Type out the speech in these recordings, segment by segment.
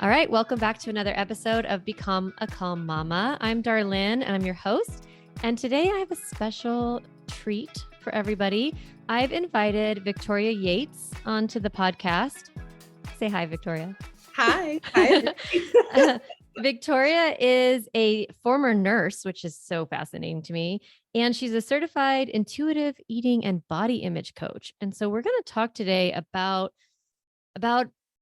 All right, welcome back to another episode of Become a Calm Mama. I'm Darlene and I'm your host. And today I have a special treat for everybody. I've invited Victoria Yates onto the podcast. Say hi, Victoria. Hi. Hi. Victoria is a former nurse, which is so fascinating to me. And she's a certified intuitive eating and body image coach. And so we're going to talk today about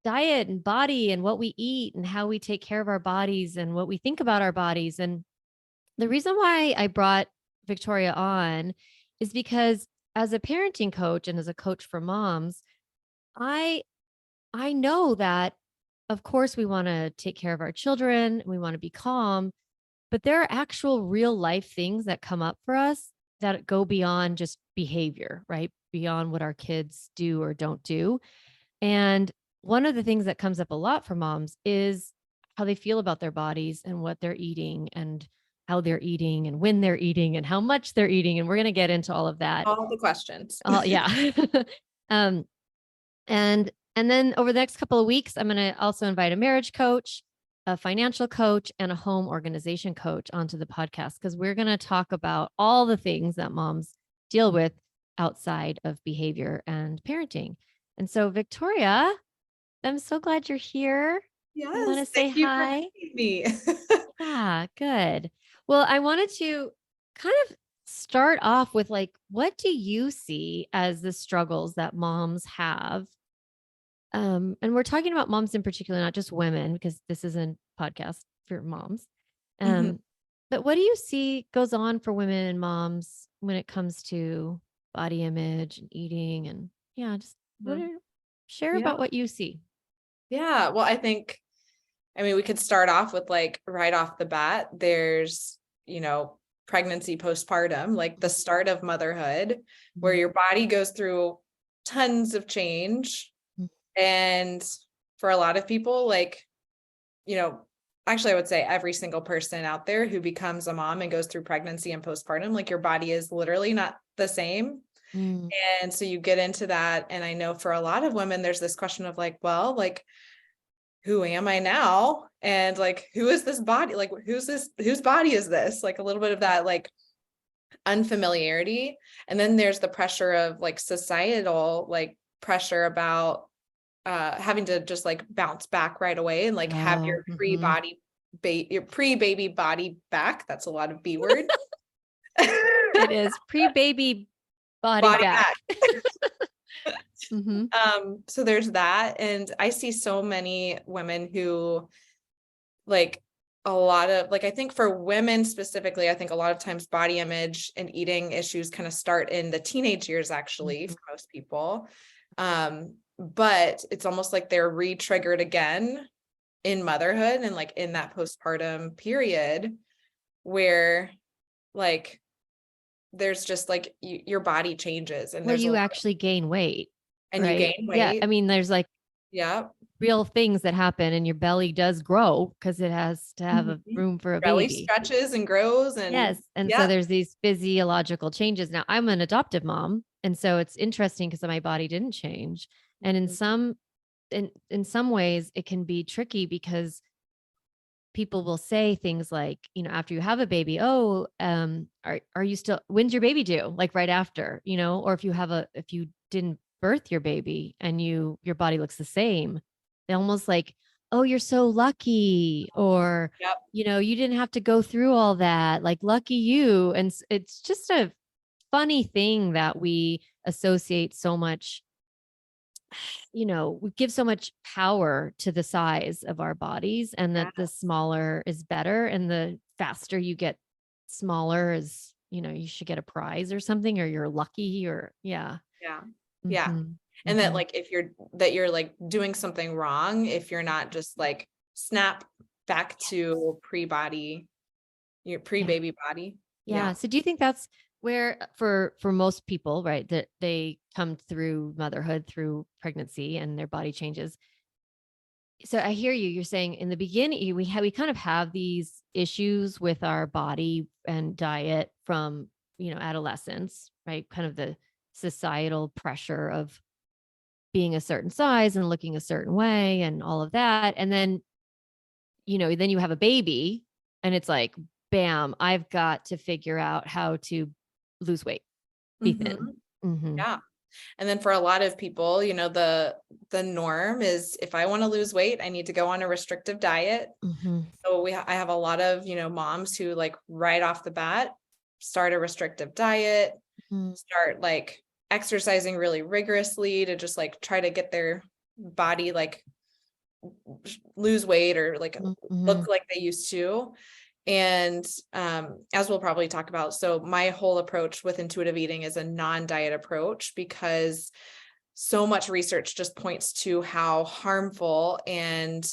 diet and body and what we eat and how we take care of our bodies and what we think about our bodies. And the reason why I brought Victoria on is because as a parenting coach and as a coach for moms, I know that of course we want to take care of our children, we want to be calm, but there are actual real life things that come up for us that go beyond just behavior, right? Beyond what our kids do or don't do. And one of the things that comes up a lot for moms is how they feel about their bodies and what they're eating and how they're eating and when they're eating and how much they're eating. And we're going to get into all of that. All the questions. Yeah. um, and then over the next couple of weeks, I'm going to also invite a marriage coach, a financial coach, and a home organization coach onto the podcast because we're going to talk about all the things that moms deal with outside of behavior and parenting. And so, Victoria, I'm so glad you're here. Yes. I want to say thank you hi. for having me. Yeah, good. Well, I wanted to kind of start off with what do you see as the struggles that moms have? And we're talking about moms in particular, not just women, because this is a podcast for moms. Mhm. But what do you see goes on for women and moms when it comes to body image and eating and just share Yeah. about what you see. Yeah. Well, we could start off with right off the bat, there's, pregnancy, postpartum, like the start of motherhood, where your body goes through tons of change. And for a lot of people, actually, I would say every single person out there who becomes a mom and goes through pregnancy and postpartum, like your body is literally not the same. And so you get into that. And I know for a lot of women, there's this question of who am I now? And who is this body? Whose body is this? Like a little bit of that, unfamiliarity. And then there's the pressure of societal, pressure about having to just bounce back right away and have your your pre-baby body back. That's a lot of B word. It is pre-baby body back. So there's that. And I see so many women who a lot of I think for women specifically, I think a lot of times body image and eating issues kind of start in the teenage years, actually, for most people. But it's almost like they're re-triggered again in motherhood and in that postpartum period where there's just your body changes and you actually gain weight. And right? You gain weight. Yeah. I mean, there's real things that happen and your belly does grow because it has to have a room for a belly baby. Stretches and grows. And yes. And so there's these physiological changes. Now I'm an adoptive mom. And so it's interesting because my body didn't change. And in some ways it can be tricky because people will say things like, after you have a baby, are you still, when's your baby due? Like right after, or if you didn't birth your baby and your body looks the same, they almost like, oh, you're so lucky, or, you didn't have to go through all that, like lucky you. And it's just a funny thing that we associate so much, we give so much power to the size of our bodies and that the smaller is better. And the faster you get smaller is, you should get a prize or something, or you're lucky, or and that if you're doing something wrong, if you're not just snap back to your pre-baby body. So do you think that's where for most people, right, that they come through motherhood, through pregnancy, and their body changes? So I hear you're saying in the beginning, we kind of have these issues with our body and diet from, adolescence, right? Kind of the societal pressure of being a certain size and looking a certain way and all of that. And then then you have a baby and it's like, bam, I've got to figure out how to lose weight, be Mhm. thin. Mhm. Yeah. And then for a lot of people, the norm is if I want to lose weight, I need to go on a restrictive diet. Mhm. So I have a lot of, moms who like right off the bat start a restrictive diet, Mhm. start like exercising really rigorously to just like try to get their body like lose weight or like look Mhm. like they used to. And as we'll probably talk about, so my whole approach with intuitive eating is a non-diet approach because so much research just points to how harmful and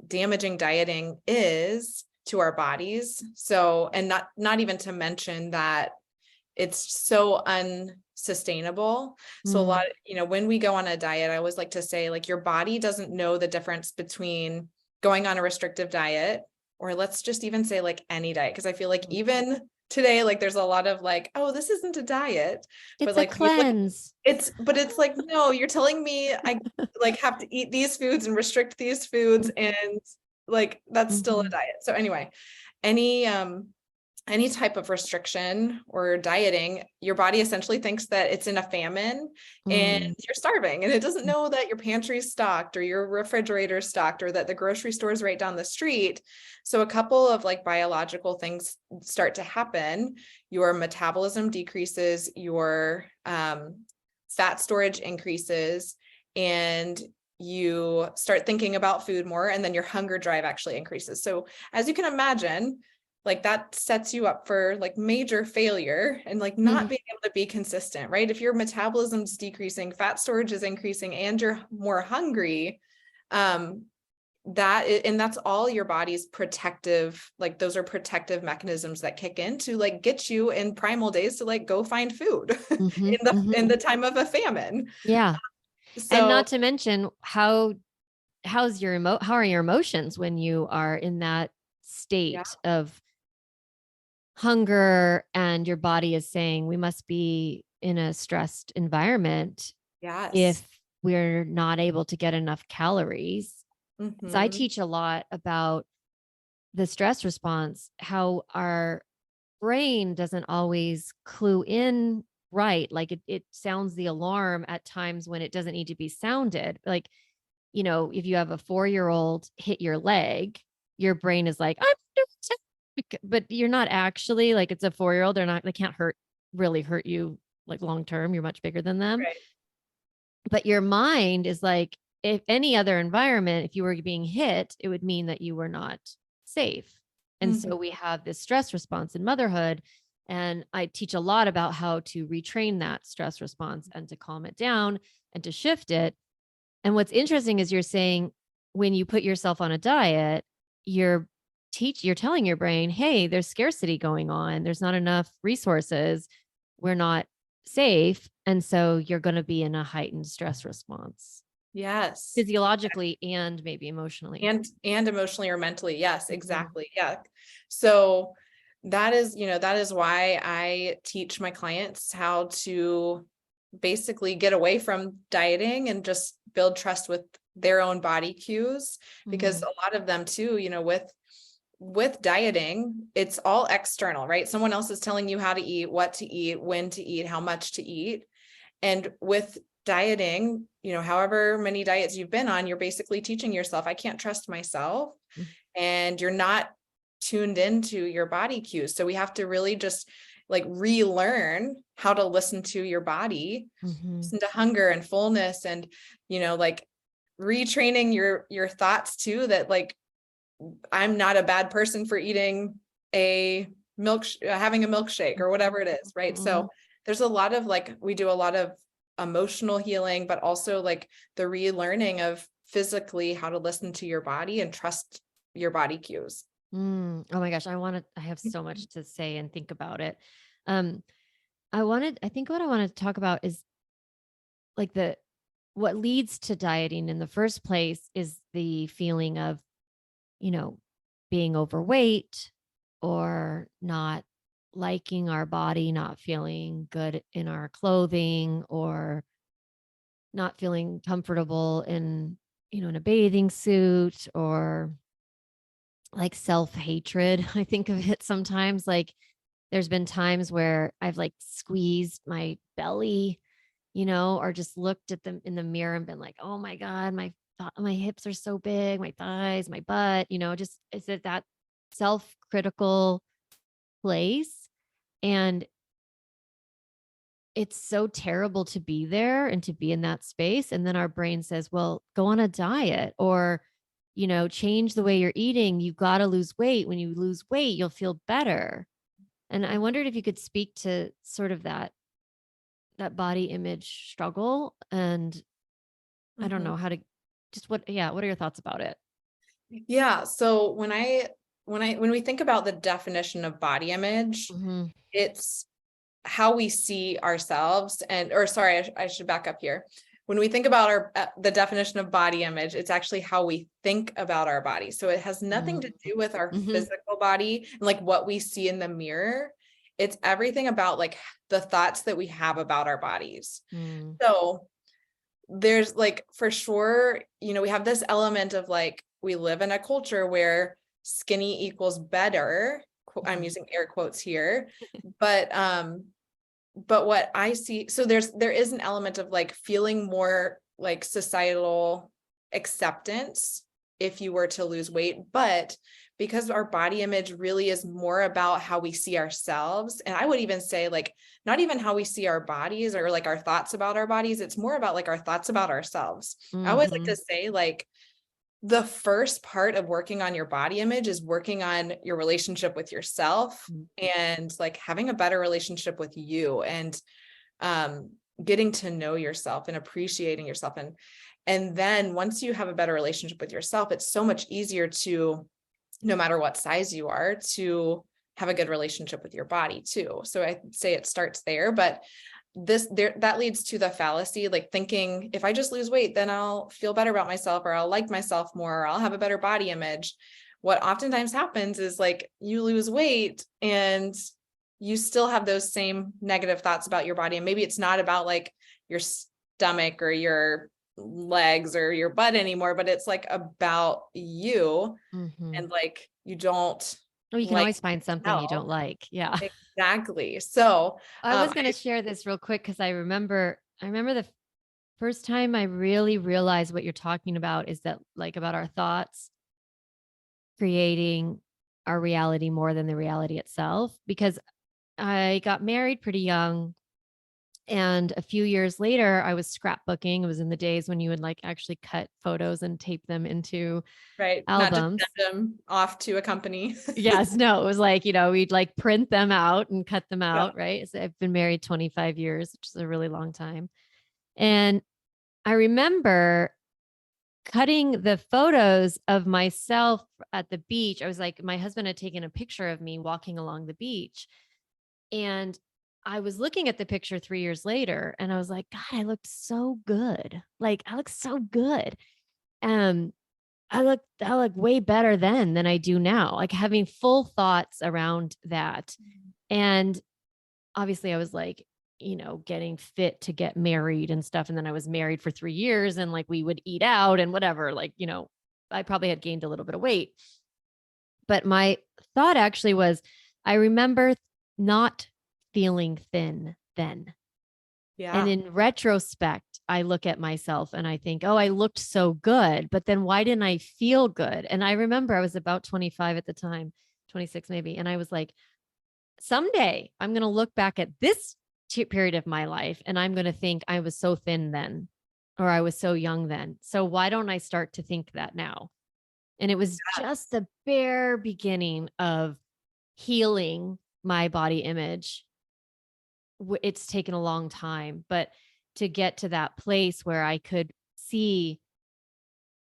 damaging dieting is to our bodies. So, and not even to mention that it's so unsustainable. So a lot, Mm. when we go on a diet, I always like to say like your body doesn't know the difference between going on a restrictive diet or let's just even say like any diet. Cause I feel like even today, like there's a lot of like, oh, this isn't a diet, but It's a like you look, cleanse. but it's like, no, you're telling me I like have to eat these foods and restrict these foods and like that's still a Mhm. diet. So anyway, any any type of restriction or dieting, your body essentially thinks that it's in a famine and Mm. you're starving. And it doesn't know that your pantry's stocked or your refrigerator's stocked or that the grocery store is right down the street. So a couple of like biological things start to happen. Your metabolism decreases, your fat storage increases, and you start thinking about food more, and then your hunger drive actually increases. So as you can imagine, like that sets you up for like major failure and like not Mhm. being able to be consistent, right? If your metabolism's decreasing, fat storage is increasing, and you're more hungry, um, and that's all your body's protective, like those are protective mechanisms that kick in to like get you in primal days to like go find food Mhm. in Mhm. the time of a famine. Yeah. And So not to mention how are your emotions when you are in that yeah, state of hunger and your body is saying we must be in a stressed environment yes. if we're not able to get enough calories. Because I Hmm. teach a lot about the stress response, how our brain doesn't always clue in right. Like it sounds the alarm at times when it doesn't need to be sounded. Like, if you have a 4-year-old hit your leg, your brain is like, I'm under attack. But you're not actually like it's a 4-year-old. They can't really hurt you like long term. You're much bigger than them. Right. But your mind is like, if any other environment, if you were being hit, it would mean that you were not safe. And Hmm. so we have this stress response in motherhood. And I teach a lot about how to retrain that stress response and to calm it down and to shift it. And what's interesting is you're saying when you put yourself on a diet, you're you're telling your brain, hey, there's scarcity going on. There's not enough resources. We're not safe. And so you're going to be in a heightened stress response Yes. physiologically and maybe emotionally. And emotionally or mentally, yes, Mhm. exactly, yeah. So that is why I teach my clients how to basically get away from dieting and just build trust with their own body cues, because Mhm. a lot of them too, with dieting, it's all external, right? Someone else is telling you how to eat, what to eat, when to eat, how much to eat. And with dieting, however many diets you've been on, you're basically teaching yourself, I can't trust myself. And you're not tuned into your body cues. So we have to really just like relearn how to listen to your body, Mhm. listen to hunger and fullness, and, like retraining your thoughts too, that like, I'm not a bad person for eating a having a milkshake or whatever it is, right? So Mhm. there's a lot of like, we do a lot of emotional healing, but also like the relearning of physically how to listen to your body and trust your body cues. Oh my gosh, I have so much to say and think about it. Um I think what I want to talk about is like the what leads to dieting in the first place is the feeling of, you know, being overweight or not liking our body, not feeling good in our clothing or not feeling comfortable in a bathing suit or like self-hatred. I think of it sometimes like there's been times where I've like squeezed my belly, or just looked at them in the mirror and been like, "Oh my god, my hips are so big, my thighs, my butt," just is it that self-critical place. And it's so terrible to be there and to be in that space. And then our brain says, well, go on a diet or, change the way you're eating. You got to lose weight. When you lose weight, you'll feel better. And I wondered if you could speak to sort of that body image struggle. And I don't Mhm. know how to just what are your thoughts about it? Yeah. So when we think about the definition of body image, Hmm. it's how we see ourselves or sorry, I should back up here. When we think about the definition of body image, it's actually how we think about our body. So it has nothing to do with our Mm-hmm. physical body and like what we see in the mirror. It's everything about like the thoughts that we have about our bodies. Mm. So there's like for sure, we have this element of like we live in a culture where skinny equals better. I'm Mhm. using air quotes here, but what I see, so there is an element of like feeling more like societal acceptance if you were to lose weight, but because our body image really is more about how we see ourselves, and I would even say like not even how we see our bodies or like our thoughts about our bodies, it's more about like our thoughts about ourselves. I always like to Mhm. say like the first part of working on your body image is working on your relationship with yourself Mm. and like having a better relationship with you and um getting to know yourself and appreciating yourself, and then once you have a better relationship with yourself, it's so much easier to, no matter what size you are, to have a good relationship with your body too. So I say it starts there, but that leads to the fallacy, like thinking if I just lose weight, then I'll feel better about myself or I'll like myself more, or I'll have a better body image. What oftentimes happens is like you lose weight and you still have those same negative thoughts about your body. And maybe it's not about like your stomach or your legs or your butt anymore, but it's like about you, Mhm. and like you don't Well, you can like always find something you yourself. don't like. Yeah. Exactly. So I was gonna share this real quick because I remember the first time I really realized what you're talking about is that like about our thoughts creating our reality more than the reality itself. Because I got married pretty young. And a few years later, I was scrapbooking. It was in the days when you would like actually cut photos and tape them into right, not just albums. send them off to a company. Yes, no, it was like, we'd like print them out and cut them Yeah. out, right? So I've been married 25 years, which is a really long time. And I remember cutting the photos of myself at the beach. I was like, my husband had taken a picture of me walking along the beach. And I was looking at the picture 3 years later and I was like, God, I looked so good. Like, I look so good. Um, I look way better then than I do now, like having full thoughts around that. And obviously I was like, getting fit to get married and stuff. And then I was married for 3 years and like we would eat out and whatever. Like, I probably had gained a little bit of weight. But my thought actually was, I remember not feeling thin then. And Yeah. in retrospect, I look at myself and I think, oh, I looked so good. But then why didn't I feel good? And I remember I was about 25 at the time, 26 maybe. And I was like, someday I'm going to look back at this period of my life and I'm going to think I was so thin then or I was so young then. So why don't I start to think that now? And it was just the bare beginning of healing my body image. It's taken a long time, but to get to that place where I could see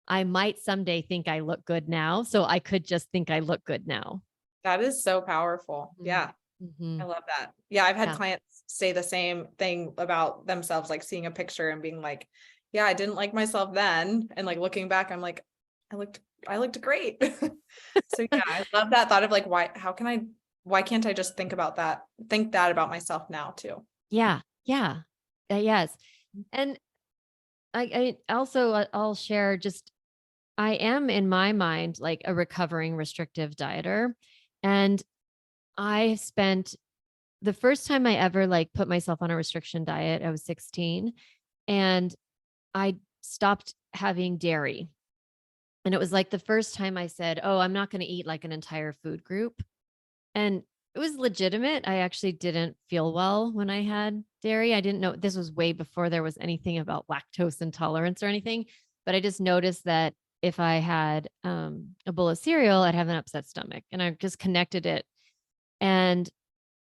I might someday think I look good now. So I could just think I look good now. That is so powerful. Mhm. Yeah. I Mhm. love that. Yeah, I've had Yeah. clients say the same thing about themselves, like seeing a picture and being like, yeah, I didn't like myself then. And like looking back, I'm like, I looked, I looked great. So yeah, I love that thought of like, why can't I just think that about myself now too? Yeah. Yeah. Yes. And I also I'll share just I am in my mind like a recovering restrictive dieter. And I spent the first time I ever like put myself on a restriction diet, I was 16 and I stopped having dairy. And it was like the first time I said, "Oh, I'm not going to eat like an entire food group." And it was legitimate. I actually didn't feel well when I had dairy. I didn't know this was way before there was anything about lactose intolerance or anything, but I just noticed that if I had a bowl of cereal, I'd have an upset stomach, and I just connected it. And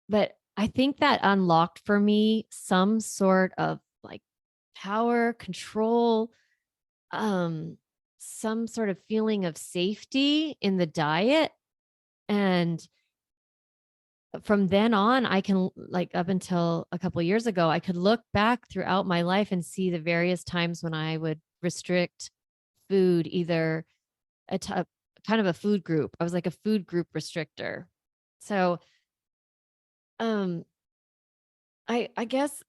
but I think that unlocked for me some sort of like power, control, um, some sort of feeling of safety in the diet. And from then on, I can like up until a couple years ago, I could look back throughout my life and see the various times when I would restrict food, either kind of a food group. I was like a food group restrictor. So, um, I guess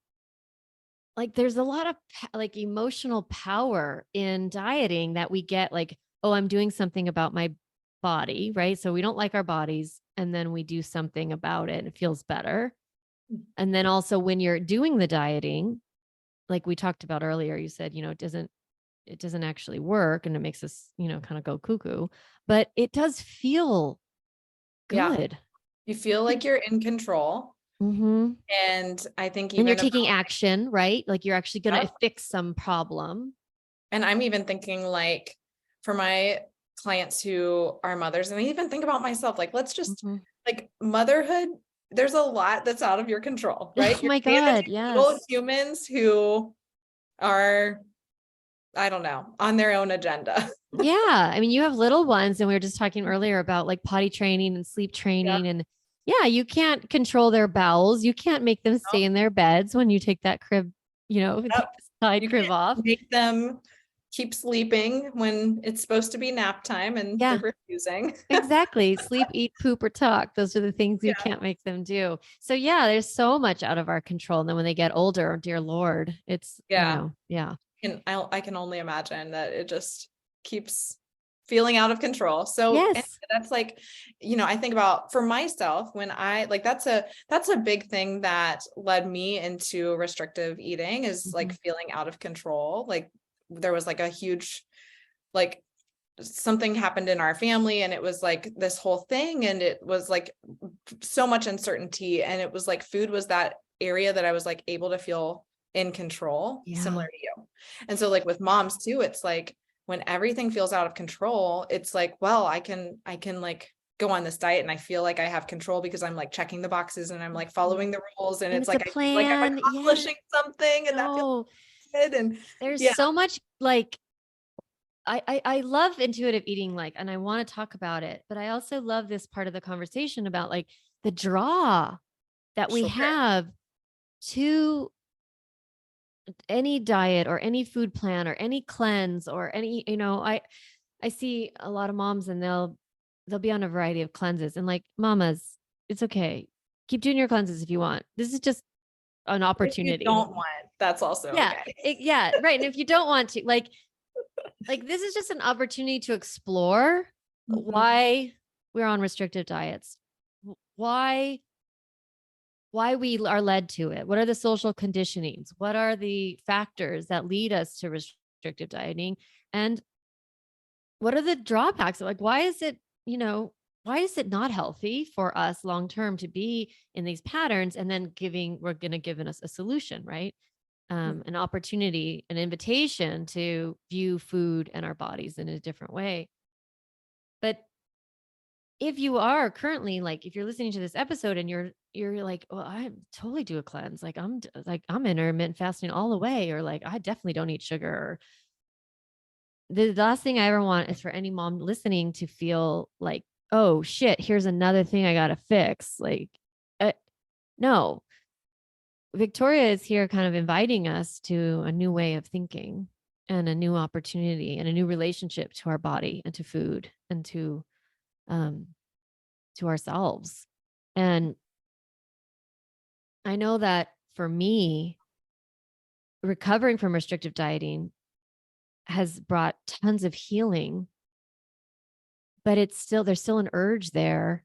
like there's a lot of like emotional power in dieting that we get like, oh, I'm doing something about my body, right? So we don't like our bodies and then we do something about it and it feels better. And then also when you're doing the dieting, like we talked about earlier, you said, it doesn't actually work and it makes us, kind of go cuckoo, but it does feel Yeah. good. You feel like you're in control. Mhm. And I think And you're even about, taking action, right? Like you're actually going to yep. fix some problem. And I'm even thinking like for my clients who are mothers, and I even think about myself, like, let's just Mhm. like motherhood, there's a lot that's out of your control, Oh right? You're my God. managing little Yes. humans who are, I don't know, on their own agenda. Yeah. I mean, you have little ones, and we were just talking earlier about like potty training and sleep Yeah. training. And yeah, you can't control their bowels. You can't make them stay in their beds when you take that crib, Yep. take the side You crib can't off. make them keep sleeping when it's supposed to be nap time and they're Yeah, refusing. exactly. Sleep, eat, poop, or talk. Those are the things you Yeah. can't make them do. So yeah, there's so much out of our control. And then when they get older, dear Lord, it's, Yeah. yeah. And I can only imagine that it just keeps feeling out of control. So and Yes. that's like, I think about for myself when I like that's a big thing that led me into restrictive eating is like Mhm. feeling out of control. Like there was like a huge like something happened in our family and it was like this whole thing and it was like so much uncertainty and it was like food was that area that I was like able to feel in control similar Yeah. to you. And so like with moms too, it's like when everything feels out of control, it's like, well, I can like go on this diet and I feel like I have control because I'm like checking the boxes and I'm like Mhm. following the rules and And it's it's a like I feel like I'm plan. Yeah. accomplishing something and that feels No, good and there's yeah. so much like I love intuitive eating, like, and I want to talk about it, but I also love this part of the conversation about like the draw that we Sure. have to any diet or any food plan or any cleanse or any, I see a lot of moms and they'll be on a variety of cleanses and like mamas, it's okay. Keep doing your cleanses if you want. This is just an If you opportunity. don't want, that's also Yeah. okay. Yeah. Right. And if you don't want to, like this is just an opportunity to explore Mhm. why we're on restrictive diets. Why are led to it. What are the social conditionings? What are the factors that lead us to restrictive dieting? And what are the drawbacks? Like why is it not healthy for us long term to be in these patterns and then we're going to give us a solution, right? An opportunity, an invitation to view food and our bodies in a different way. But if you are currently like, if you're listening to this episode and you're like, well, I totally do a cleanse, like I'm intermittent fasting all the way, or like I definitely don't eat sugar. Or the last thing I ever want is for any mom listening to feel like, oh shit, here's another thing I gotta fix. Like, uh, no, Victoria is here kind of inviting us to a new way of thinking and a new opportunity and a new relationship to our body and to food and um to ourselves. And I know that for me, recovering from restrictive dieting, has brought tons of healing, but there's still an urge there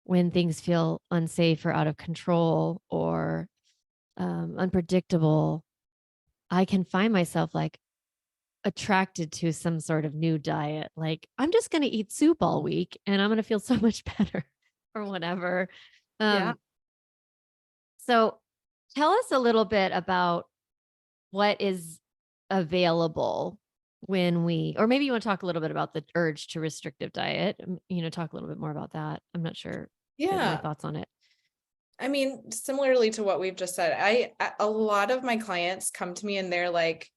when things feel unsafe or out of control or unpredictable. I can find myself like attracted to some sort of new diet. Like, I'm just going to eat soup all week and I'm going to feel so much better or whatever. Yeah. Um, so tell us a little bit about what is available when or maybe you want to talk a little bit about the urge to restrictive diet. Talk a little bit more about that. I'm not sure my Yeah. thoughts on it. I mean, similarly to what we've just said, a lot of my clients come to me and they're like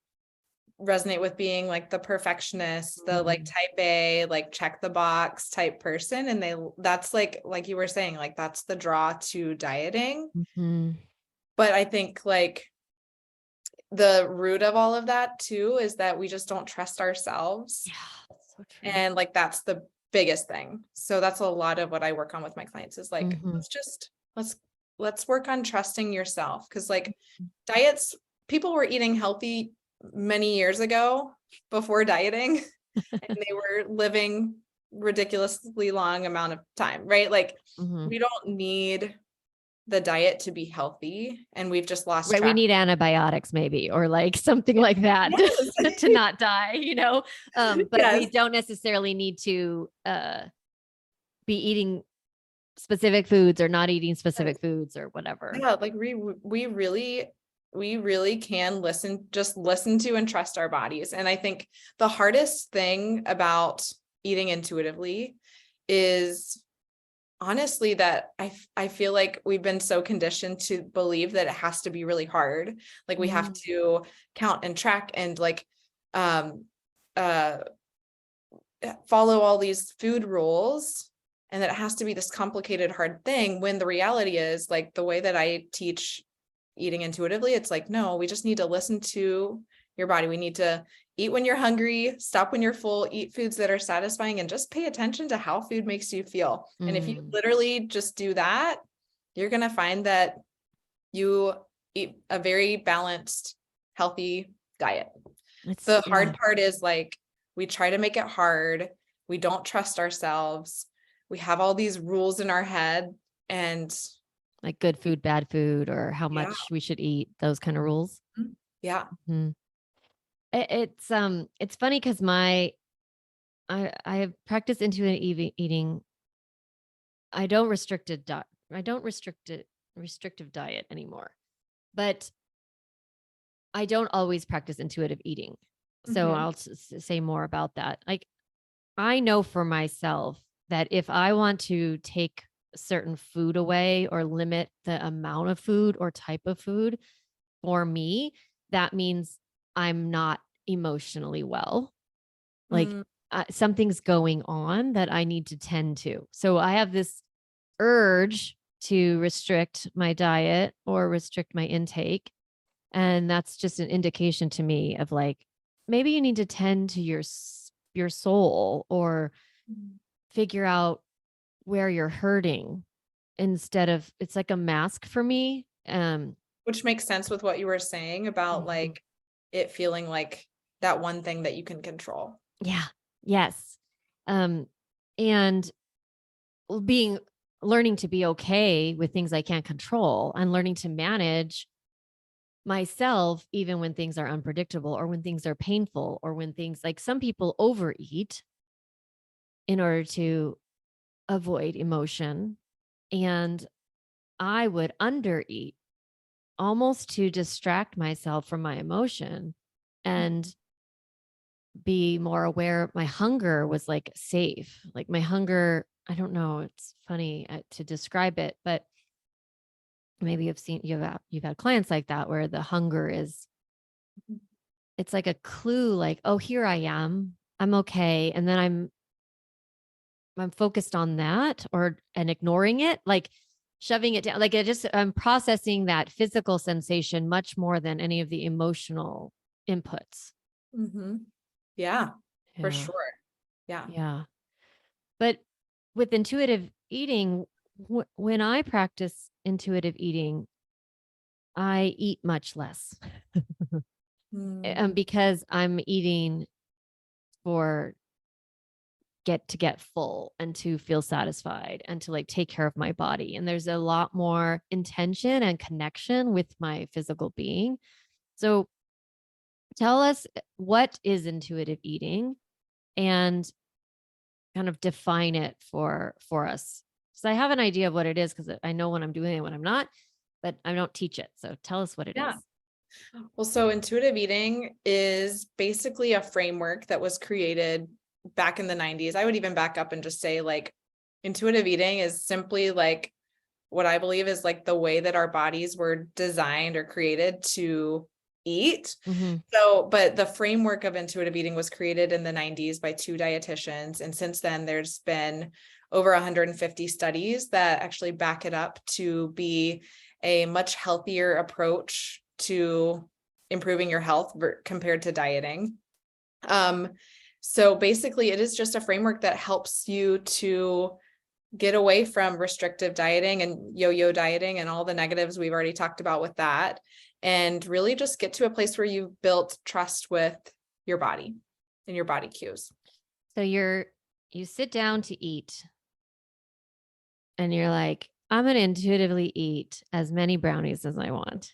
resonate with being like the perfectionist, the like Mm-hmm. type A, like check the box type person. And that's like you were saying, like that's the draw to dieting. Mm-hmm. But I think like the root of all of that too is that we just don't trust ourselves. Yeah, that's so true. And like that's the biggest thing. So that's a lot of what I work on with my clients is like, Mm-hmm. let's work on trusting yourself. Cause like diets, people were eating healthy many years ago before dieting and they were living ridiculously long amount of time, right? Like Mm-hmm. we don't need the diet to be healthy and we've just lost Right. We track. need antibiotics maybe, or like something like that Yes. to not die, but we Yes. don't necessarily need to be eating specific foods or not eating specific foods or whatever. Yeah, like we really can just listen to and trust our bodies. And I think the hardest thing about eating intuitively is honestly that I feel like we've been so conditioned to believe that it has to be really hard. Like we have Mm. to count and track and like um uh follow all these food rules and that it has to be this complicated hard thing when the reality is like the way that I teach eating intuitively, it's like no, we just need to listen to your body. We need to eat when you're hungry, stop when you're full, eat foods that are satisfying, and just pay attention to how food makes you feel. And if you Mm. literally just do that, you're going to find that you eat a very balanced, healthy diet. The Yeah, hard part is like we try to make it hard. We don't trust ourselves. We have all these rules in our head and like good food, bad food, or how yeah. much we should eat, those kind of rules. Yeah. Mhm. It's funny because I have practiced intuitive eating. I don't restrictive diet anymore, but I don't always practice intuitive eating. So Mm-hmm. I'll say more about that. Like, I know for myself that if I want to take certain food away or limit the amount of food or type of food for me, that means I'm not emotionally well. Like, Mm, something's going on that I need to tend to. So I have this urge to restrict my diet or restrict my intake. And that's just an indication to me of like, maybe you need to tend to your soul or figure out where you're hurting instead of it's like a mask for me. which makes sense with what you were saying about Mhm. like it feeling like that one thing that you can control. Yeah. Yes. Um, and being learning to be okay with things I can't control and learning to manage myself even when things are unpredictable or when things are painful or when things like some people overeat in order to avoid emotion and I would undereat almost to distract myself from my emotion and be more aware my hunger was like safe. Like my hunger, I don't know, it's funny to describe it, but maybe you've had clients like that where the hunger is it's like a clue like, oh, here I am. I'm okay. And then I'm focused on that and ignoring it, like shoving it down. Like I'm processing that physical sensation much more than any of the emotional inputs. Mm-hmm. Yeah, for Yeah. sure. Yeah. Yeah. But with intuitive eating, when I practice intuitive eating, I eat much less. Mm. because I'm eating for get full and to feel satisfied and to like take care of my body. And there's a lot more intention and connection with my physical being. So tell us, what is intuitive eating, and kind of define it for us. So I have an idea of what it is because I know when I'm doing it, when I'm not, but I don't teach it. So tell us what it Yeah. is. Well, so intuitive eating is basically a framework that was created back in the 90s. I would even back up and just say like intuitive eating is simply like what I believe is like the way that our bodies were designed or created to eat. Mm-hmm. So, but the framework of intuitive eating was created in the 90s by two dietitians. And since then, there's been over 150 studies that actually back it up to be a much healthier approach to improving your health compared to dieting. So basically, it is just a framework that helps you to get away from restrictive dieting and yo-yo dieting and all the negatives we've already talked about with that, and really just get to a place where you've built trust with your body and your body cues. So you sit down to eat and you're like, I'm going to intuitively eat as many brownies as I want.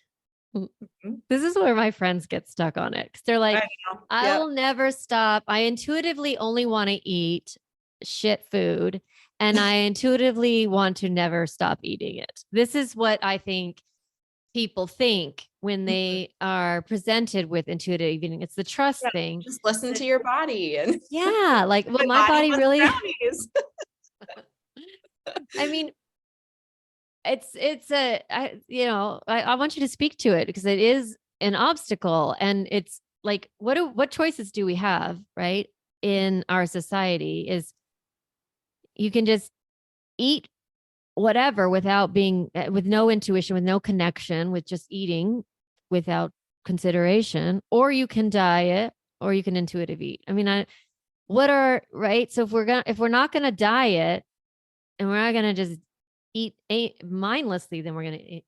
Mhm. This is where my friends get stuck on it because they're I like, know. I Yep. will never stop. I intuitively only want to eat shit food, and I intuitively want to never stop eating it. This is what I think people think when they are presented with intuitive eating. It's the Yeah. trust thing. Just listen That, to your body, and yeah, like, well, my my body body wants really, brownies. I mean, it's a I want you to speak to it because it is an obstacle, and it's like what choices do we have, right, in our society? Is you can just eat whatever without being with no intuition, with no connection, with just eating without consideration, or you can diet, or you can intuitive eat. I mean, I what are right? So if we're not gonna diet and we're not gonna just eat mindlessly, then we're gonna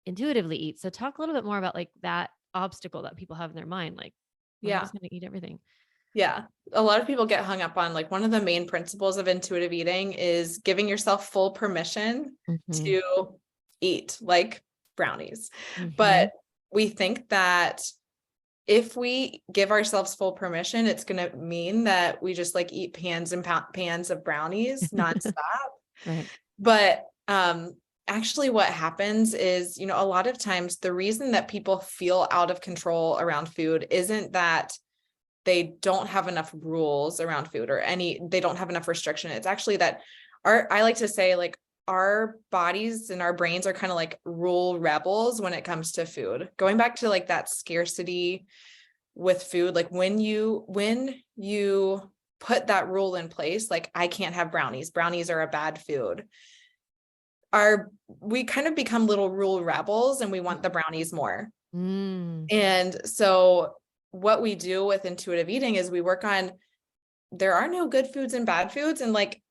intuitively eat. So talk a little bit more about like that obstacle that people have in their mind. Like, I'm Yeah. just going to eat everything. Yeah. A lot of people get hung up on like one of the main principles of intuitive eating is giving yourself full permission Mm-hmm. to eat like brownies. Mm-hmm. But we think that if we give ourselves full permission, it's going to mean that we just like eat pans and pans of brownies nonstop. Right. But actually what happens is, a lot of times the reason that people feel out of control around food isn't that they don't have enough rules around food or they don't have enough restriction. It's actually that I like to say like our bodies and our brains are kind of like rule rebels when it comes to food. Going back to like that scarcity with food, like when you put that rule in place, like I can't have brownies. Brownies are a bad food. We kind of become little rule rebels and we want the brownies more. Mm. And so what we do with intuitive eating is we work on there are no good foods and bad foods, and like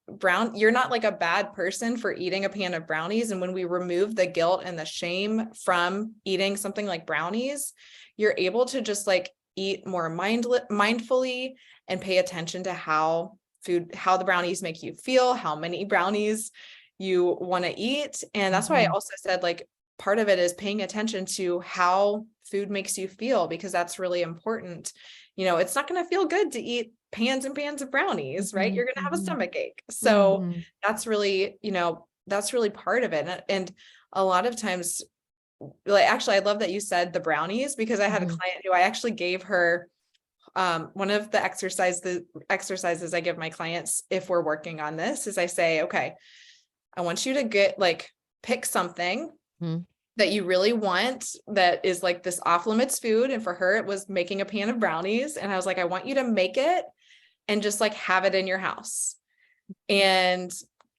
you're not like a bad person for eating a pan of brownies. And when we remove the guilt and the shame from eating something like brownies, you're able to just like eat more mindfully and pay attention to how the brownies make you feel, how many brownies you want to eat. And that's why I Mm-hmm. also said like part of it is paying attention to how food makes you feel, because that's really important. It's not going to feel good to eat pans and pans of brownies, right? Mm-hmm. You're going to have a Mm-hmm. stomach ache. So Mm-hmm. that's really part of it. And a lot of times, like, actually, I love that you said the brownies, because I had a Mm-hmm. client who I actually gave her one of the exercises I give my clients if we're working on this is I say, okay, I want you to pick something Mm-hmm. that you really want that is like this off limits food. And for her, it was making a pan of brownies. And I was like, I want you to make it and just like have it in your house. And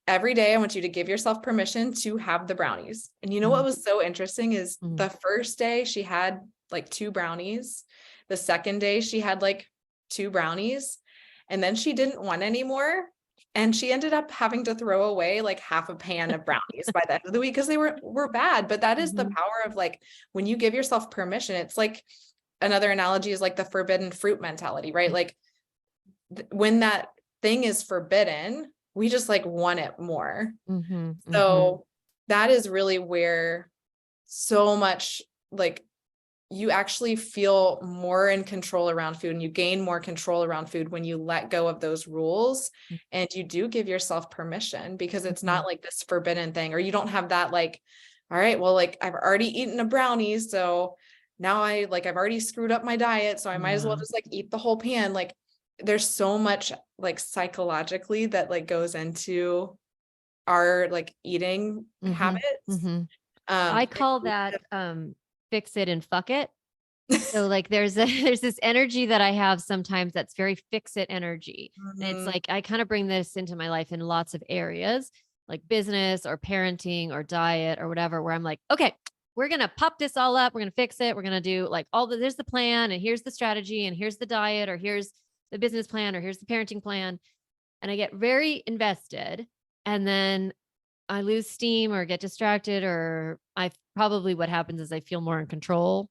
every day I want you to give yourself permission to have the brownies. And what was so interesting is Mm-hmm. the first day she had like 2 brownies. The second day she had like 2 brownies. And then she didn't want any more. And she ended up having to throw away like half a pan of brownies by the end of the week because they were bad. But that is the Mm-hmm. power of like when you give yourself permission, it's like another analogy is like the forbidden fruit mentality, right? Like when that thing is forbidden, we just like want it more. Mm-hmm, mm-hmm, So that is really where so much like you actually feel more in control around food, and you gain more control around food when you let go of those rules and you do give yourself permission, because it's mm-hmm. not like this forbidden thing, or you don't have that like, all right, well, like I've already eaten a brownie, so now I've already screwed up my diet, so I might as well Yeah. just like eat the whole pan. Like there's so much like psychologically that like goes into our like eating Mm-hmm, habits. mm-hmm. Um, I call that fix it and fuck it. So like there's there's this energy that I have sometimes that's very fix it energy. And it's Mhm. like I kind of bring this into my life in lots of areas, like business or parenting or diet or whatever, where I'm like, okay, we're gonna pop this all up, we're gonna fix it, we're gonna do like there's the plan, and here's the strategy, and here's the diet, or here's the business plan, or here's the parenting plan. And I get very invested. And then I lose steam or get distracted, or I probably what happens is I feel more in control,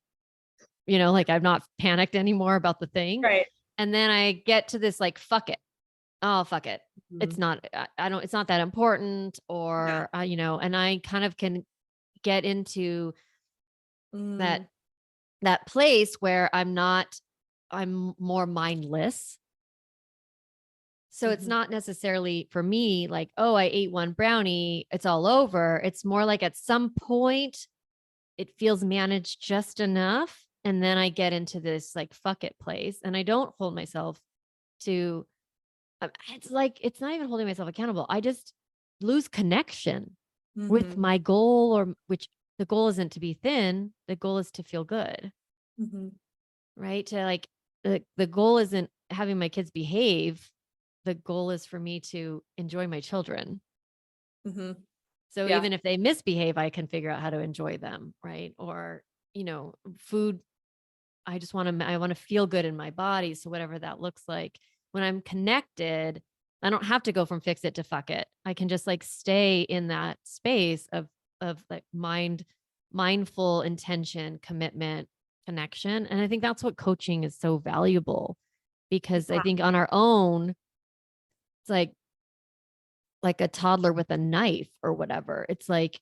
like I'm not panicked anymore about the thing. Right. And then I get to this like, fuck it. Oh, fuck it. It's Mhm. not, I don't, it's not that important, Yeah. or, and I kind of can get into that, Mm, that place where I'm more mindless. So it's mhm, not necessarily for me like, oh, I ate one brownie, it's all over. It's more like at some point it feels managed just enough. And then I get into this like fuck it place, and I don't hold myself to, it's like, it's not even holding myself accountable. I just lose connection with mhm, my goal, or which the goal isn't to be thin. The goal is to feel good, mhm, right? To like, the goal isn't having my kids behave. The goal is for me to enjoy my children. mhm. So Yeah. even if they misbehave, I can figure out how to enjoy them, right? Or, food, I want to feel good in my body. So whatever that looks like, when I'm connected, I don't have to go from fix it to fuck it. I can just like stay in that space of like mindful intention, commitment, connection. And I think that's what coaching is so valuable, because I think on our own, it's like a toddler with a knife or whatever. It's like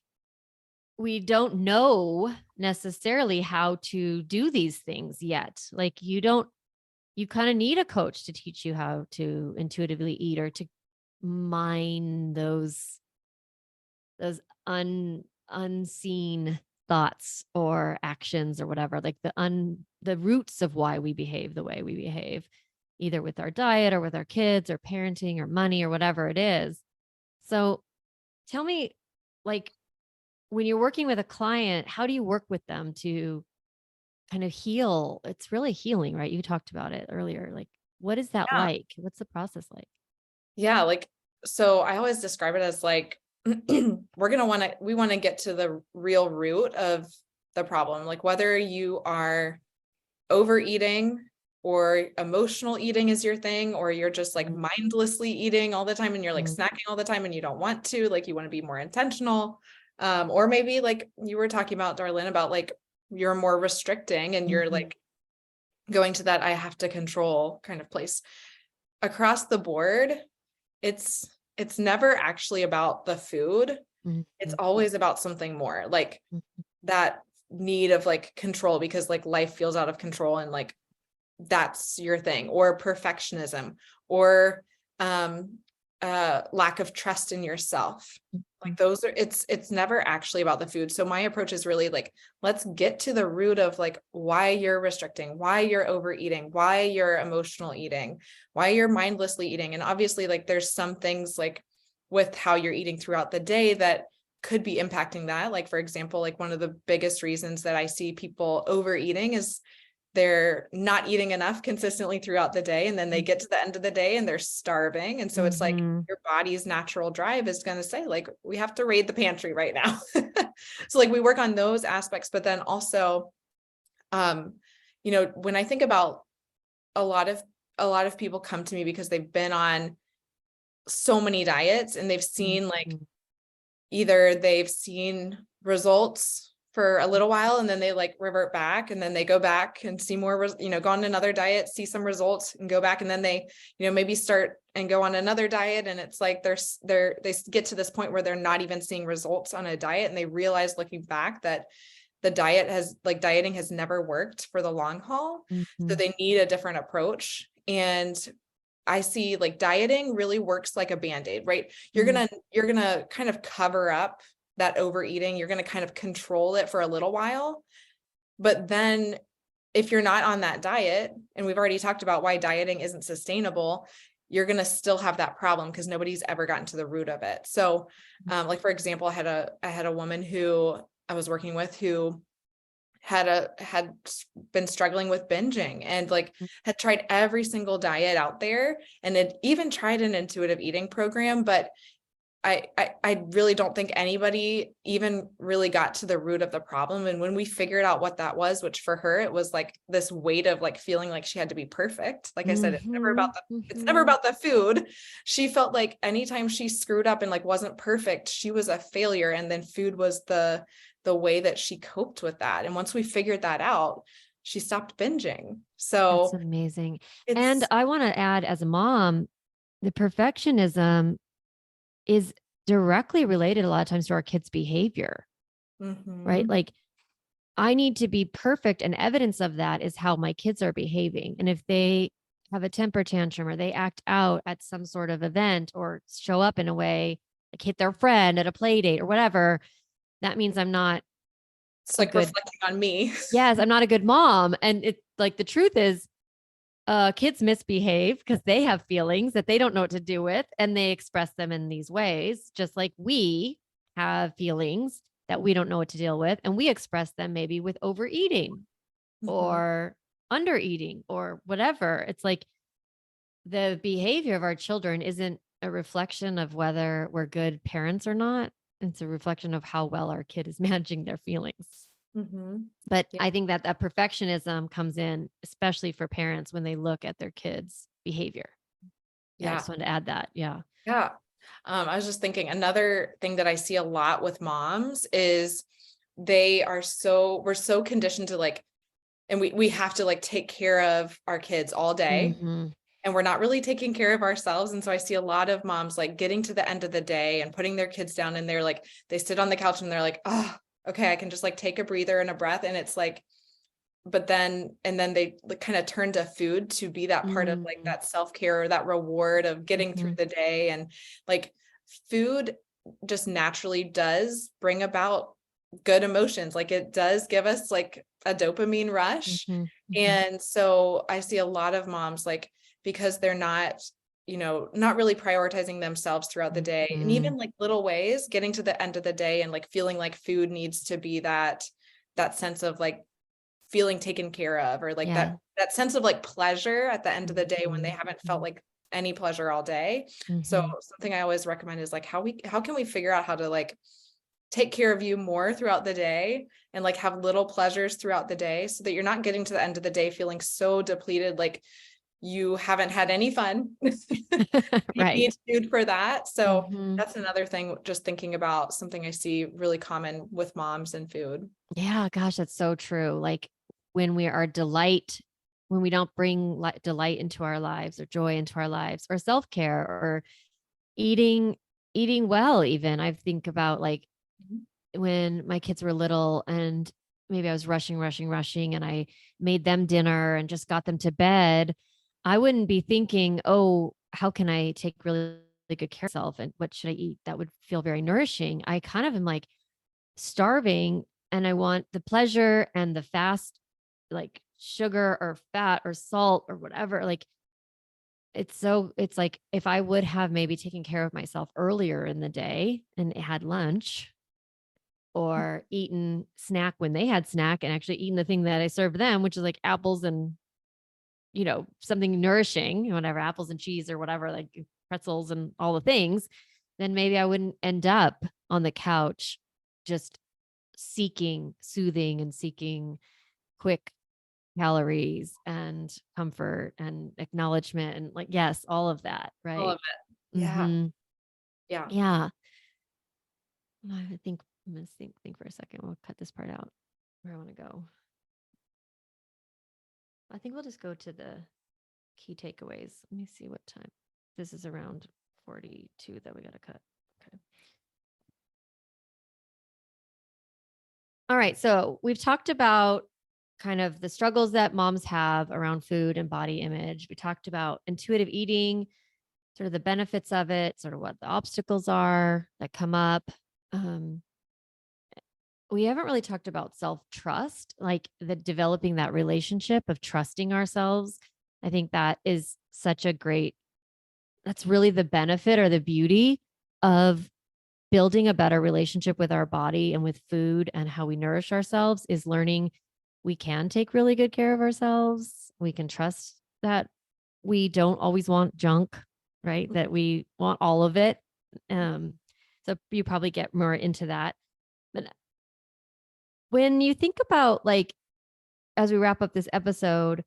we don't know necessarily how to do these things yet. Like you kind of need a coach to teach you how to intuitively eat, or to mine those unseen thoughts or actions or whatever, like the roots of why we behave the way we behave, either with our diet or with our kids or parenting or money or whatever it is. So tell me, like, when you're working with a client, how do you work with them to kind of heal? It's really healing, right? You talked about it earlier. Like, what is that Yeah. like? What's the process like? Yeah. Like, so I always describe it as like, we want to get to the real root of the problem. Like whether you are overeating or emotional eating is your thing, or you're just like Mhm, mindlessly eating all the time and you're like mhm, snacking all the time and you don't want to, like you want to be more intentional. Or maybe like you were talking about, Darlene, about like you're more restricting and you're mhm, like going to that I have to control kind of place. Across the board, it's never actually about the food. mhm, It's mhm, always about something more, like that need of like control, because like life feels out of control, and like that's your thing, or perfectionism, or um lack of trust in yourself. mhm, Like those are, it's never actually about the food. So my approach is really like, let's get to the root of like why you're restricting, why you're overeating, why you're emotional eating, why you're mindlessly eating. And obviously like there's some things like with how you're eating throughout the day that could be impacting that. Like for example, like one of the biggest reasons that I see people overeating is they're not eating enough consistently throughout the day, and then they get to the end of the day and they're starving, and so it's like mhm, your body's natural drive is going to say like we have to raid the pantry right now. So like we work on those aspects, but then also um when I think about a lot of people come to me because they've been on so many diets and they've mhm, seen like mhm, either they've seen results for a little while, and then they like revert back, and then they go back and see more, go on another diet, see some results and go back. And then they, maybe start and go on another diet. And it's like, they get to this point where they're not even seeing results on a diet. And they realize looking back that dieting has never worked for the long haul. So Mhm. they need a different approach. And I see like dieting really works like a Band-Aid, right? You're Mhm. gonna you're gonna kind of cover up that overeating. You're gonna kind of control it for a little while. But then if you're not on that diet, and we've already talked about why dieting isn't sustainable, you're gonna still have that problem because nobody's ever gotten to the root of it. So like for example, I had a woman who I was working with who had been struggling with binging and like had tried every single diet out there and had even tried an intuitive eating program, but I really don't think anybody even really got to the root of the problem. And when we figured out what that was, which for her, it was like this weight of like feeling like she had to be perfect. Like I said, Mhm. it's never Mhm. about the food. She felt like anytime she screwed up and like wasn't perfect, she was a failure. And then food was the way that she coped with that. And once we figured that out, she stopped binging. That's So amazing. And it's I want to add, as a mom, the perfectionism is directly related a lot of times to our kids' behavior, right? mhm, Like, I need to be perfect, and evidence of that is how my kids are behaving. And if they have a temper tantrum or they act out at some sort of event or show up in a way, like hit their friend at a play date or whatever, that means I'm not it's a like good, reflecting on me. yes, I'm not a good mom. And it's like the truth is, kids misbehave because they have feelings that they don't know what to do with, and they express them in these ways, just like we have feelings that we don't know what to deal with, and we express them maybe with overeating Mhm. or under eating or whatever. It's like the behavior of our children isn't a reflection of whether we're good parents or not. It's a reflection of how well our kid is managing their feelings. Mhm. But Yeah. I think that that perfectionism comes in, especially for parents when they look at their kids' behavior. Yeah, I Yeah. just wanted to add that. Yeah. Yeah. I was just thinking another thing that I see a lot with moms is we're so conditioned to like, and we have to like take care of our kids all day, Mhm. and we're not really taking care of ourselves. And so I see a lot of moms like getting to the end of the day and putting their kids down, and they're like, they sit on the couch and they're like, oh, okay, I can just like take a breather and a breath. And it's like, but then and then they kind of turn to food to be that part of like Mhm. that self-care or that reward of getting through Mhm. the day. And like food just naturally does bring about good emotions. Like it does give us like a dopamine rush. Mhm. Mhm. And so I see a lot of moms like, because they're not, not really prioritizing themselves throughout the day, and Mhm. even like little ways getting to the end of the day and like feeling like food needs to be that sense of like feeling taken care of, or like Yeah. that sense of like pleasure at the end of the day when they Mhm. haven't felt Mhm. like any pleasure all day. So Mhm. something I always recommend is like how can we figure out how to like take care of you more throughout the day and like have little pleasures throughout the day so that you're not getting to the end of the day feeling so depleted, like you haven't had any fun. You need Right. food for that. So Mhm. that's another thing, just thinking about something I see really common with moms and food. Yeah, gosh, that's so true. Like when we are delight, when we don't bring delight into our lives or joy into our lives or self-care or eating eating well even. I think about like Mhm. when my kids were little and maybe I was rushing and I made them dinner and just got them to bed, I wouldn't be thinking, "Oh, how can I take really good care of myself and what should I eat that would feel very nourishing?" I kind of am like starving and I want the pleasure and the fast, like sugar or fat or salt or whatever. Like it's like if I would have maybe taken care of myself earlier in the day and had lunch or eaten snack when they had snack and actually eaten the thing that I served them, which is like apples and, something nourishing, whatever, apples and cheese or whatever, like pretzels and all the things, then maybe I wouldn't end up on the couch just seeking soothing and seeking quick calories and comfort and acknowledgement and like, yes, all of that. All of Right. it. Yeah. Hmm. Yeah. Yeah. I think. I'm going to think for a second. We'll cut this part out where I want to go. I think we'll just go to the key takeaways. Let me see what time. This is around 42 that we got to cut. Okay. All right. So we've talked about kind of the struggles that moms have around food and body image. We talked about intuitive eating, sort of the benefits of it, sort of what the obstacles are that come up. Um, we haven't really talked about self-trust, like the developing that relationship of trusting ourselves. I think that is such a great, that's really the benefit or the beauty of building a better relationship with our body and with food and how we nourish ourselves, is learning we can take really good care of ourselves. We can trust that we don't always want junk, right? That we want all of it. So you probably get more into that. But when you think about, like, as we wrap up this episode,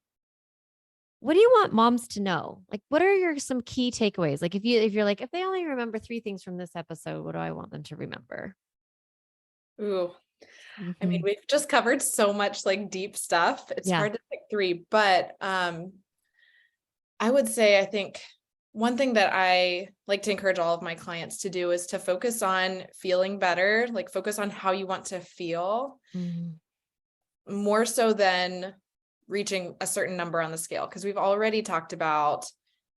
what do you want moms to know? Like, what are your some key takeaways? Like, if you're like, if they only remember 3 things from this episode, what do I want them to remember? Ooh, I mean, Mhm. we've just covered so much like deep stuff. It's Yeah. hard to pick three, but I would say I think one thing that I like to encourage all of my clients to do is to focus on feeling better, like focus on how you want to feel Mhm. more so than reaching a certain number on the scale. Because we've already talked about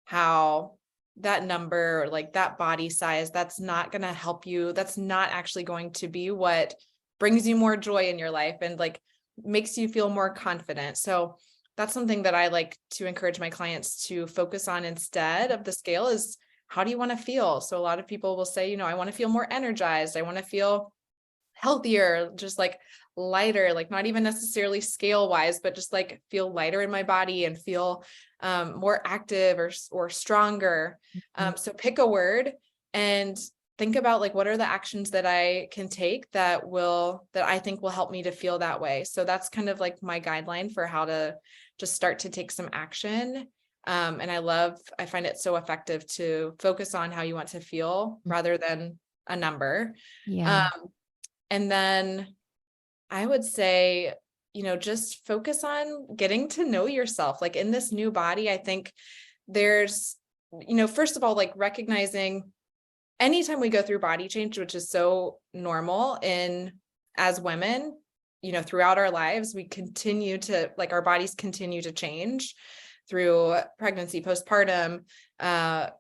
how that number, like that body size, that's not going to help you. That's not actually going to be what brings you more joy in your life and like makes you feel more confident. So that's something that I like to encourage my clients to focus on instead of the scale is how do you want to feel? So a lot of people will say, I want to feel more energized. I want to feel healthier, just like lighter, like not even necessarily scale wise, but just like feel lighter in my body and feel more active or stronger. Mhm. So pick a word and think about like what are the actions that I can take that I think will help me to feel that way. So that's kind of like my guideline for how to just start to take some action. And I find it so effective to focus on how you want to feel rather than a number. Yeah. Um, and then I would say, just focus on getting to know yourself. Like in this new body, I think there's, first of all, like recognizing anytime we go through body change, which is so normal as women, throughout our lives, we continue to like our bodies continue to change through pregnancy, postpartum,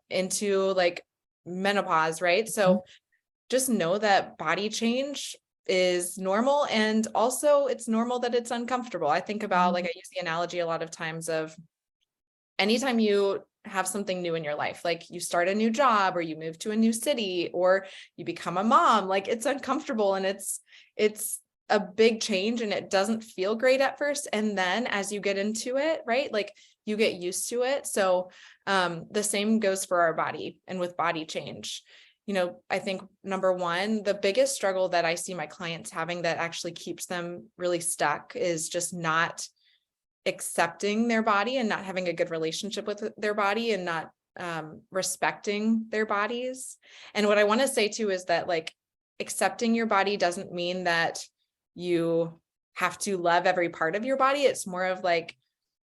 into like menopause, right? Mhm. So just know that body change is normal. And also it's normal that it's uncomfortable. I think about like, Mhm. I use the analogy a lot of times of anytime you have something new in your life, like you start a new job or you move to a new city or you become a mom, like it's uncomfortable and it's a big change and it doesn't feel great at first. And then as you get into it, right, like you get used to it. So the same goes for our body and with body change. I think number one, the biggest struggle that I see my clients having that actually keeps them really stuck is just not accepting their body and not having a good relationship with their body and not respecting their bodies. And what I want to say too is that like accepting your body doesn't mean that you have to love every part of your body. It's more of like,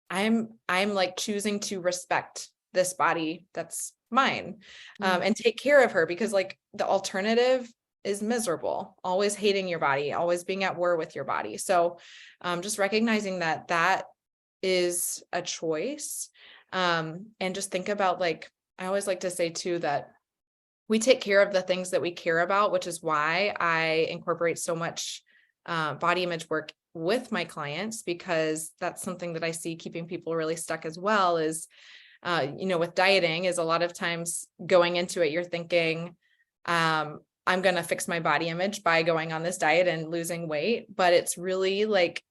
I'm like choosing to respect this body that's mine, Yeah. and take care of her, because like the alternative is miserable, always hating your body, always being at war with your body. So just recognizing that that is a choice. And just think about like, I always like to say too, that we take care of the things that we care about, which is why I incorporate so much body image work with my clients, because that's something that I see keeping people really stuck as well is, with dieting is a lot of times going into it, you're thinking, I'm going to fix my body image by going on this diet and losing weight. But it's really like,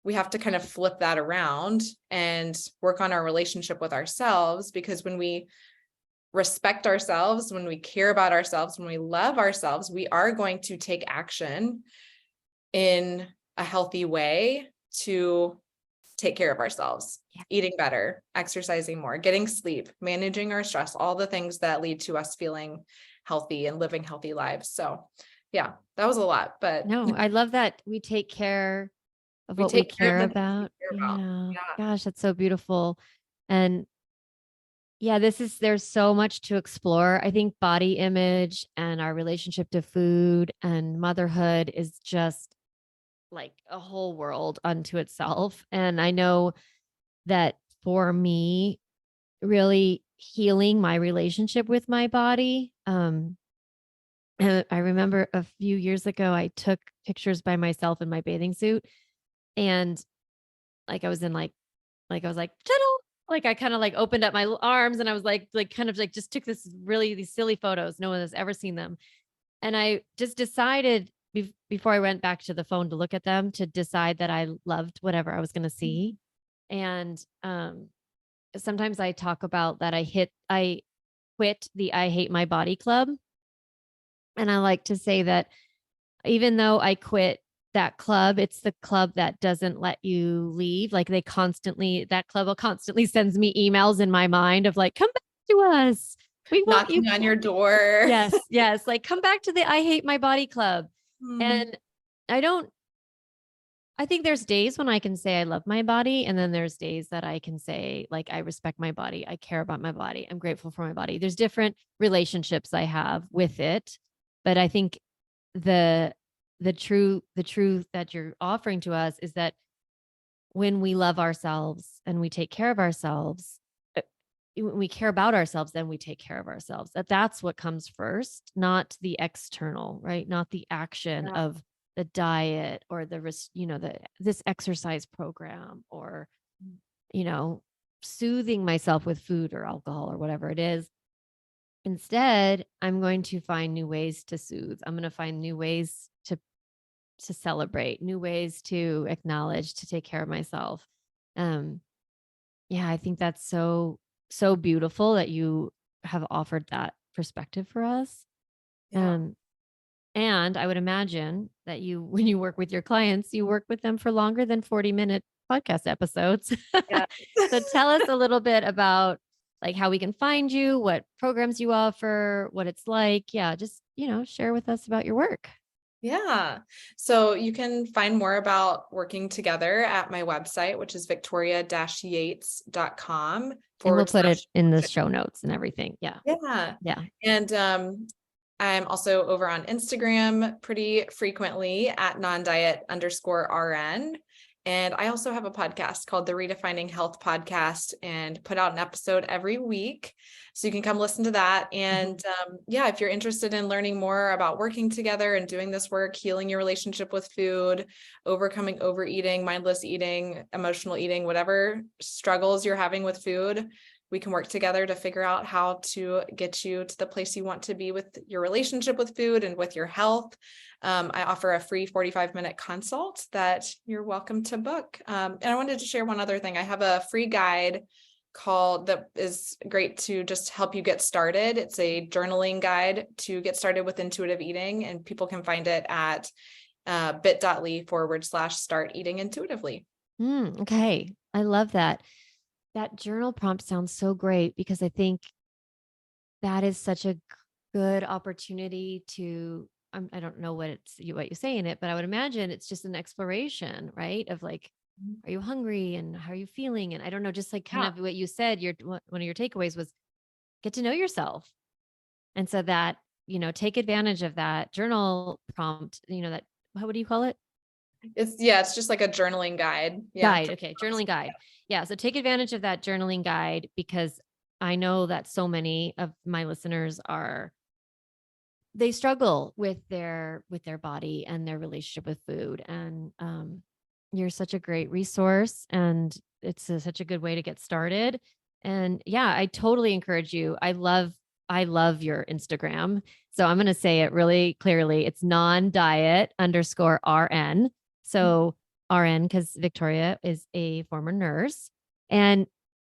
we have to kind of flip that around and work on our relationship with ourselves, because when we respect ourselves, when we care about ourselves, when we love ourselves, we are going to take action in a healthy way to take care of ourselves, Yeah. eating better, exercising more, getting sleep, managing our stress, all the things that lead to us feeling healthy and living healthy lives. So Yeah, that was a lot, but No, I love that we take care of we what we take care of care the things we about. care about. Yeah. Yeah. Gosh, that's so beautiful. And yeah, there's so much to explore. I think body image and our relationship to food and motherhood is just like a whole world unto itself. And I know that for me, really healing my relationship with my body. I remember a few years ago, I took pictures by myself in my bathing suit, and like I was in like I was like, "Tunnel." Like I kind of like opened up my arms and I was like kind of like just took these silly photos. No one has ever seen them. And I just decided before I went back to the phone to look at them to decide that I loved whatever I was going to see. And sometimes I talk about that I quit the I hate my body club. And I like to say that even though I quit that club, it's the club that doesn't let you leave. Like that club will constantly sends me emails in my mind of like, come back to us. We want you. Knocking on your door. Yes, yes. Like, come back to the I hate my body club. Mm, And I don't, I think there's days when I can say I love my body. And then there's days that I can say, like, I respect my body. I care about my body. I'm grateful for my body. There's different relationships I have with it. But I think the the truth that you're offering to us is that when we love ourselves and we take care of ourselves, when we care about ourselves, then we take care of ourselves. That's what comes first, not the external, right? Not the action yeah. of the diet or this exercise program or, you know, soothing myself with food or alcohol or whatever it is. Instead, I'm going to find new ways to soothe. I'm going to find new ways to celebrate, new ways to acknowledge, to take care of myself. Um, yeah, I think that's so beautiful that you have offered that perspective for us. Yeah. Um, and I would imagine that you, when you work with your clients, you work with them for longer than 40-minute podcast episodes. Yeah. So tell us a little bit about like how we can find you, what programs you offer, what it's like. Yeah, just, share with us about your work. Yeah. So you can find more about working together at my website, which is victoria-yates.com And we'll forward put it slash in the coaching. show notes and everything. Yeah. Yeah. Yeah. And I'm also over on Instagram pretty frequently at non-diet_RN. And I also have a podcast called the Redefining Health Podcast and put out an episode every week. So you can come listen to that. And yeah, if you're interested in learning more about working together and doing this work, healing your relationship with food, overcoming overeating, mindless eating, emotional eating, whatever struggles you're having with food, we can work together to figure out how to get you to the place you want to be with your relationship with food and with your health. I offer a free 45-minute consult that you're welcome to book. And I wanted to share one other thing. I have a free guide that is great to just help you get started. It's a journaling guide to get started with intuitive eating, and people can find it at bit.ly/start eating intuitively. Okay. I love that. That journal prompt sounds so great because I think that is such a good opportunity to I don't know what you say in it, but I would imagine it's just an exploration, right? Of like, are you hungry and how are you feeling? And I don't know, just like kind Yeah. of what you said, one of your takeaways was get to know yourself. And so that, take advantage of that journal prompt, that what do you call it? It's just like a journaling guide. Yeah. Guide. Okay. Journaling guide. Yeah. So take advantage of that journaling guide because I know that so many of my listeners they struggle with their body and their relationship with food. And you're such a great resource and it's such a good way to get started. And yeah, I totally encourage you. I love your Instagram. So I'm going to say it really clearly. It's non-diet_RN. So RN, because Victoria is a former nurse and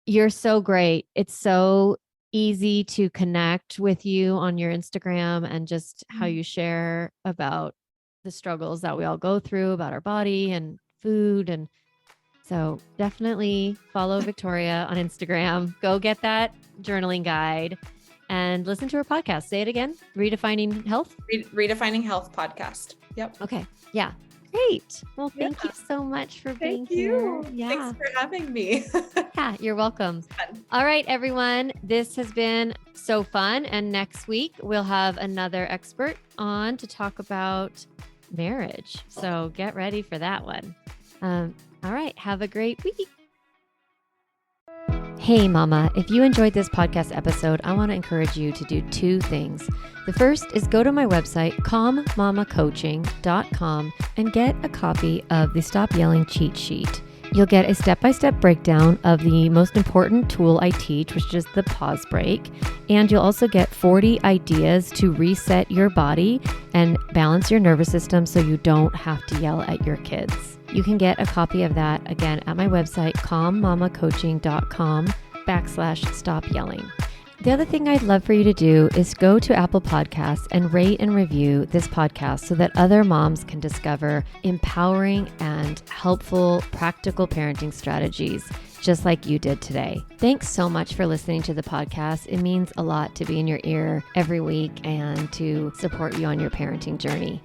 you're so great. It's so easy to connect with you on your Instagram and just how you share about the struggles that we all go through about our body and food. And so definitely follow Victoria on Instagram. Go get that journaling guide. and listen to her podcast. Say it again. Redefining Health. Redefining Health podcast. Yep. Okay. Yeah. Great. Well, thank you so much for being here. Thank you. Yeah. Thanks for having me. Yeah, you're welcome. Fun. All right, everyone. This has been so fun. And next week, we'll have another expert on to talk about marriage. So get ready for that one. All right. Have a great week. Hey, Mama, if you enjoyed this podcast episode, I want to encourage you to do two things. The first is go to my website, calmmamacoaching.com, and get a copy of the Stop Yelling cheat sheet. You'll get a step-by-step breakdown of the most important tool I teach, which is the pause break. And you'll also get 40 ideas to reset your body and balance your nervous system so you don't have to yell at your kids. You can get a copy of that, again, at my website, calmmamacoaching.com/stop yelling. The other thing I'd love for you to do is go to Apple Podcasts and rate and review this podcast so that other moms can discover empowering and helpful, practical parenting strategies, just like you did today. Thanks so much for listening to the podcast. It means a lot to be in your ear every week and to support you on your parenting journey.